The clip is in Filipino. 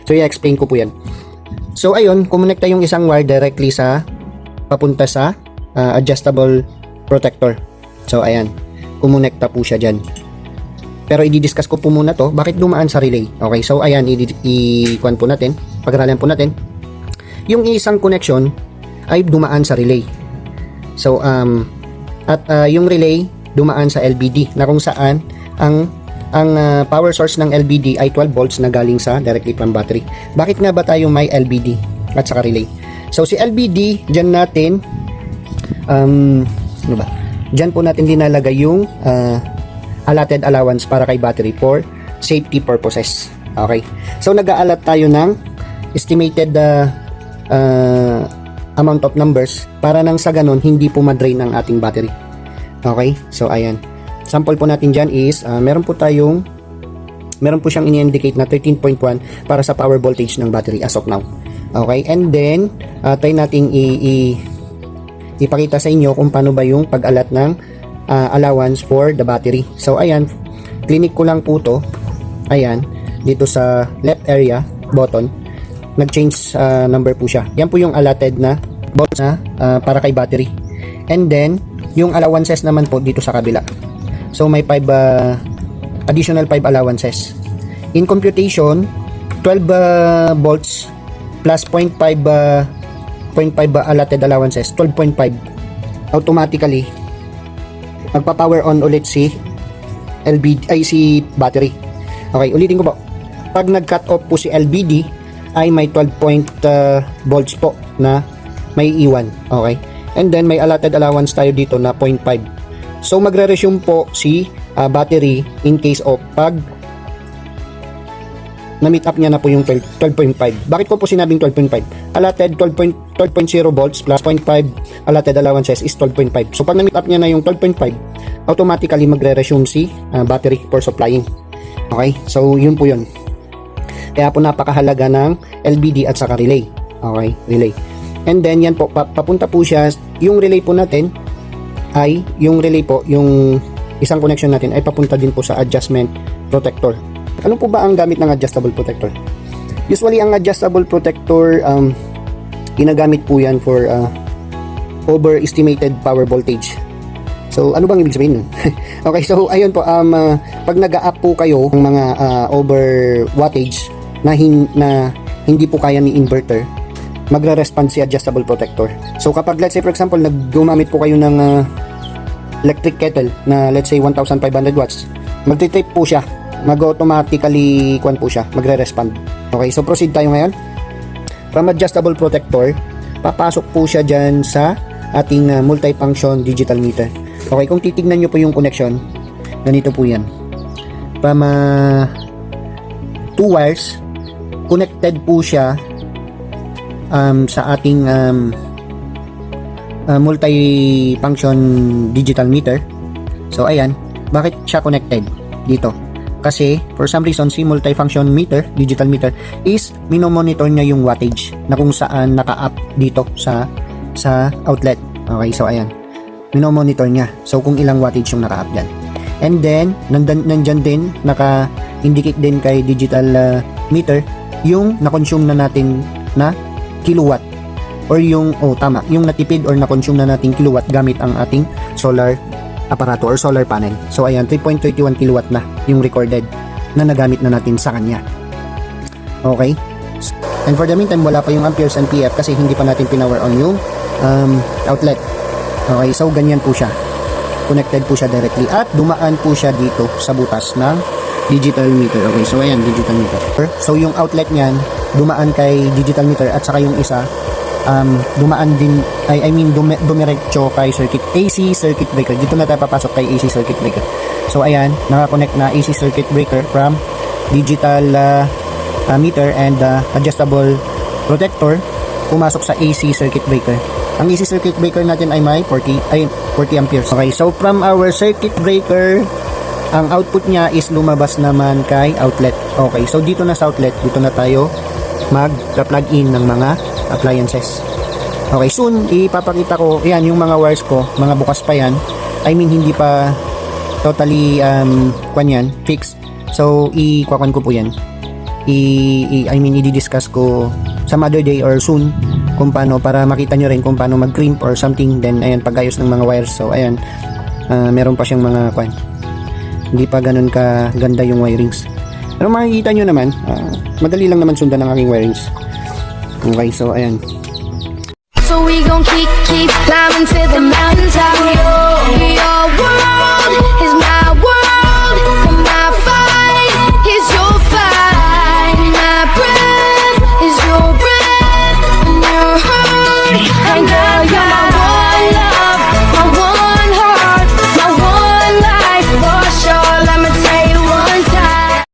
So i-explain ko po yan. So ayun, kumonekta yung isang wire directly sa papunta sa adjustable protector. So ayan, kumonekta po siya dyan. Pero i-discuss ko po muna to, bakit dumaan sa relay. Okay, so ayan, i-kuan po natin, pag-aralan po natin. Yung isang connection ay dumaan sa relay. So yung relay dumaan sa LBD na kung saan ang power source ng LBD ay 12 volts na galing sa directly from battery. Bakit nga ba tayo may LBD at saka relay? So si LBD, dyan natin ano ba? Dyan po natin dinalagay yung allotted allowance para kay battery for safety purposes. Okay? So nag-a-allot tayo ng estimated amount of numbers para nang sa ganun hindi po ma-drain ang ating battery. Okay? So ayan. Sample po natin dyan is meron po siyang ini-indicate na 13.1 para sa power voltage ng battery as of now. Okay? And then try nating ipakita sa inyo kung paano ba yung pag-alat ng allowance for the battery. So ayan, clinic ko lang po to. Ayan, dito sa left area button, nag-change number po siya. Yan po yung allotted na volts na para kay battery. And then yung allowances naman po dito sa kabila. So may 5 additional 5 allowances. In computation, 12 volts plus 0.5 allotted allowances, 12.5. Automatically magpa-power on ulit si si battery. Okay, ulitin ko po. Pag nag-cut off po si LBD ay may 12 volts po na may iwan. Okay? And then may allotted allowance tayo dito na 0.5. So magre-resume po si battery in case of pag na-meet up niya na po yung 12.5. Bakit ko po sinabing 12.5? Allotted 12.0 volts plus 0.5 allotted allowances is 12.5. So pag na-meet up niya na yung 12.5, automatically magre-resume si battery for supplying. Okay? So yun po yun. Kaya po napakahalaga ng LBD at saka relay. Okay? Relay. And then yan po, papunta po siya, yung relay po natin ay, yung relay po, yung isang connection natin ay papunta din po sa adjustment protector. Ano po ba ang gamit ng adjustable protector? Usually ang adjustable protector, ginagamit po yan for overestimated power voltage. So ano bang ibig sabihin nun? Okay, so ayun po, pag nag-a-up po kayo ng mga over wattage na hindi po kaya ni inverter, magre-respond si adjustable protector. So kapag let's say for example gumamit po kayo ng electric kettle na let's say 1500 watts, magti-trip po siya, mag-automatically po siya, magre-respond. Okay, so proceed tayo ngayon. From adjustable protector, papasok po siya dyan sa ating multifunction digital meter. Okay, kung titignan nyo po yung connection, ganito po yan. From 2 wires, connected po siya sa ating multifunction digital meter. So ayan, bakit siya connected dito? Kasi for some reason si multifunction meter, digital meter is minomonitor niya yung wattage na kung saan naka-up dito sa outlet. Okay, so ayan, minomonitor niya. So kung ilang wattage yung naka-up dyan. And then nandyan din, naka-indicate din kay digital meter yung na-consume na natin na kilowatt, or yung yung natipid or na-consume na nating kilowatt gamit ang ating solar aparato or solar panel. So ayan, 3.31 kilowatt na yung recorded na nagamit na natin sa kanya. Okay? And for the meantime, wala pa yung amperes and PF kasi hindi pa natin pinower on yung outlet. Okay, so ganyan po siya. Connected po siya directly at dumaan po siya dito sa butas ng digital meter. Okay, so ayan, digital meter. So yung outlet niyan, dumaan kay digital meter at saka yung isa dumaan din, dumiretso kay AC circuit breaker. Dito na tayo papasok kay AC circuit breaker. So ayan, naka-connect na AC circuit breaker from digital meter and adjustable protector pumasok sa AC circuit breaker. Ang AC circuit breaker natin ay may 40 amperes. Okay, so from our circuit breaker, ang output niya is lumabas naman kay outlet. Okay, so dito na sa outlet, dito na tayo mag-plug in ng mga appliances. Okay, soon ipapakita ko, yan yung mga wires ko, mga bukas pa yan. I mean, hindi pa totally fixed. So, ikukuhan ko po yan. i-discuss ko some other day or soon kung paano, para makita nyo rin kung paano mag-crimp or something. Then ayan, pag-ayos ng mga wires. So ayan, meron pa siyang mga hindi pa ganun ka ganda yung wirings, pero makikita nyo naman, madali lang naman sundan ng aking wirings. Okay, so ayan. So we gon' keep climbing to the mountaintop. Your world is my world.